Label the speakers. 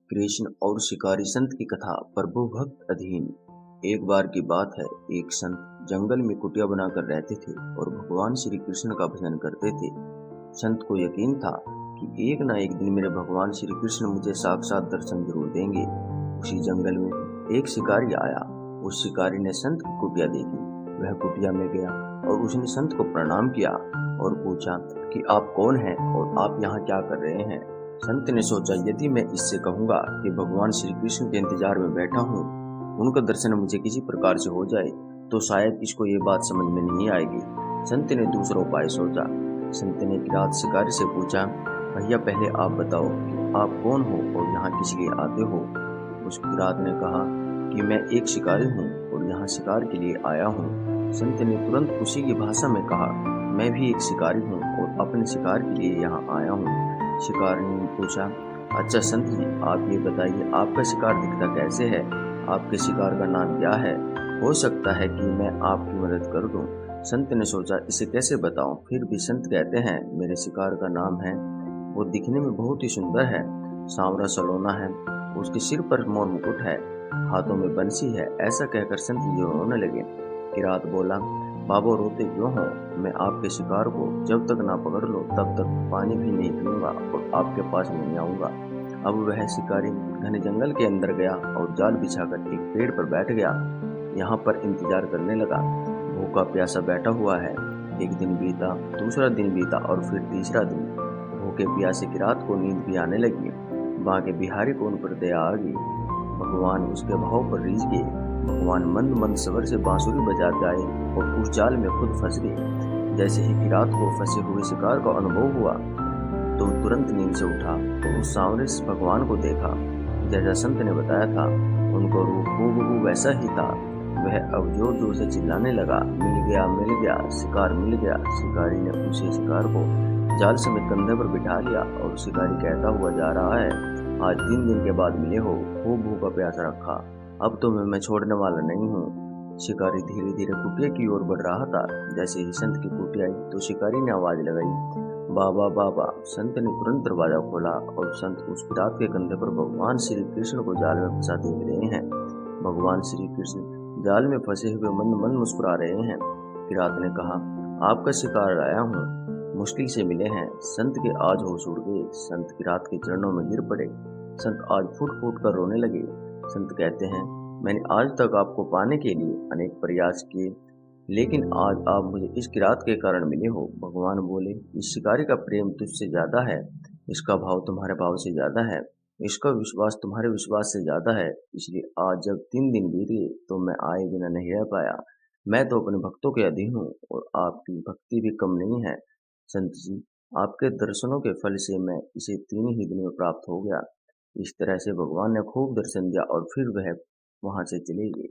Speaker 1: कृष्ण और शिकारी संत की कथा। प्रभु भक्त अधीन। एक बार की बात है, एक संत जंगल में कुटिया बनाकर रहते थे और भगवान श्री कृष्ण का भजन करते थे। संत को यकीन था कि एक ना एक दिन मेरे भगवान श्री कृष्ण मुझे साक्षात दर्शन जरूर देंगे। उसी जंगल में एक शिकारी आया। उस शिकारी ने संत की कुटिया देखी। वह कुटिया में गया और उसने संत को प्रणाम किया और पूछा कि आप कौन हैं और आप यहाँ क्या कर रहे हैं। संत ने सोचा, यदि मैं इससे कहूंगा कि भगवान श्री कृष्ण के इंतजार में बैठा हूँ, उनका दर्शन मुझे किसी प्रकार से हो जाए, तो शायद इसको ये बात समझ में नहीं आएगी। संत ने दूसरा उपाय सोचा। संत ने किरात शिकारी से पूछा, भैया पहले आप बताओ कि आप कौन हो और यहाँ किस लिए आते हो। उस किरात ने कहा कि मैं एक शिकारी हूँ और यहाँ शिकार के लिए आया हूँ। संत ने तुरंत उसी की भाषा में कहा, मैं भी एक शिकारी हूँ और अपने शिकार के लिए यहाँ आया हूँ। शिकारी ने पूछा, अच्छा संत जी, आप ये बताइए आपका शिकार दिखता कैसे है, आपके शिकार का नाम क्या है, हो सकता है कि मैं आपकी मदद कर दूं। संत ने सोचा, इसे कैसे बताऊं। फिर भी संत कहते हैं, मेरे शिकार का नाम है, वो दिखने में बहुत ही सुंदर है, सांवरा सलोना है, उसके सिर पर मोर मुकुट है, हाथों में बंसी है। ऐसा कहकर संत जी रोने लगे। किरात बोला, बाबा रोते क्यों हो, मैं आपके शिकार को जब तक ना पकड़ लो तब तक पानी भी नहीं पीऊंगा और आपके पास नहीं आऊंगा। अब वह शिकारी घने जंगल के अंदर गया और जाल बिछाकर एक पेड़ पर बैठ गया। यहाँ पर इंतजार करने लगा। भूखा प्यासा बैठा हुआ है। एक दिन बीता, दूसरा दिन बीता और फिर तीसरा दिन। भूखे प्यासे की रात को नींद भी आने लगी। बांके बिहारी को उन पर दया आ गई। भगवान उसके भाव पर रीझ गए। भगवान मंद मंद स्वर से बांसुरी बजाते आए और उस जाल में खुद फंस गए। जैसे ही कि रात को फंसे हुए शिकार का अनुभव हुआ, तो तुरंत नींद से उठा और उस सांवरे भगवान को देखा जैसा संत ने बताया था। उनको रूप हूबहू वैसा ही था। वह अब जोर जोर से चिल्लाने लगा, मिल गया, शिकार मिल गया। शिकारी ने उसे शिकार को जाल समेत कंधे पर बिठा लिया और शिकारी कहता हुआ जा रहा है, आज 3 दिन के बाद मिले हो, खूब भूखा प्यासा रखा, अब तो मैं छोड़ने वाला नहीं हूँ। शिकारी धीरे धीरे कुटिया की ओर बढ़ रहा था। जैसे ही संत की कुटिया आई तो शिकारी ने आवाज लगाई, बाबा बाबा। संत ने तुरंत दरवाजा खोला और संत उस किरात के कंधे पर भगवान श्री कृष्ण को जाल में फंसा देख रहे हैं। भगवान श्री कृष्ण जाल में फंसे हुए मंद मंद मुस्कुरा रहे हैं। किरात ने कहा, आपका शिकार लाया हूँ, मुश्किल से मिले हैं। संत के आज होश उड़ गए। संत किरात के चरणों में गिर पड़े। संत आज फूट फूट कर रोने लगे। संत कहते हैं, मैंने आज तक आपको पाने के लिए अनेक प्रयास किए, लेकिन आज आप मुझे इस किरात के कारण मिले हो। भगवान बोले, इस शिकारी का प्रेम तुझसे ज्यादा है, इसका भाव तुम्हारे भाव से ज्यादा है, इसका विश्वास तुम्हारे विश्वास से ज्यादा है, इसलिए आज जब 3 दिन बीत गए तो मैं आए बिना नहीं रह पाया। मैं तो अपने भक्तों के अधीन हूँ और आपकी भक्ति भी कम नहीं है। संत जी, आपके दर्शनों के फल से मैं इसे 3 ही दिन में प्राप्त हो गया। इस तरह से भगवान ने खूब दर्शन दिया और फिर वह वहां से चले गए।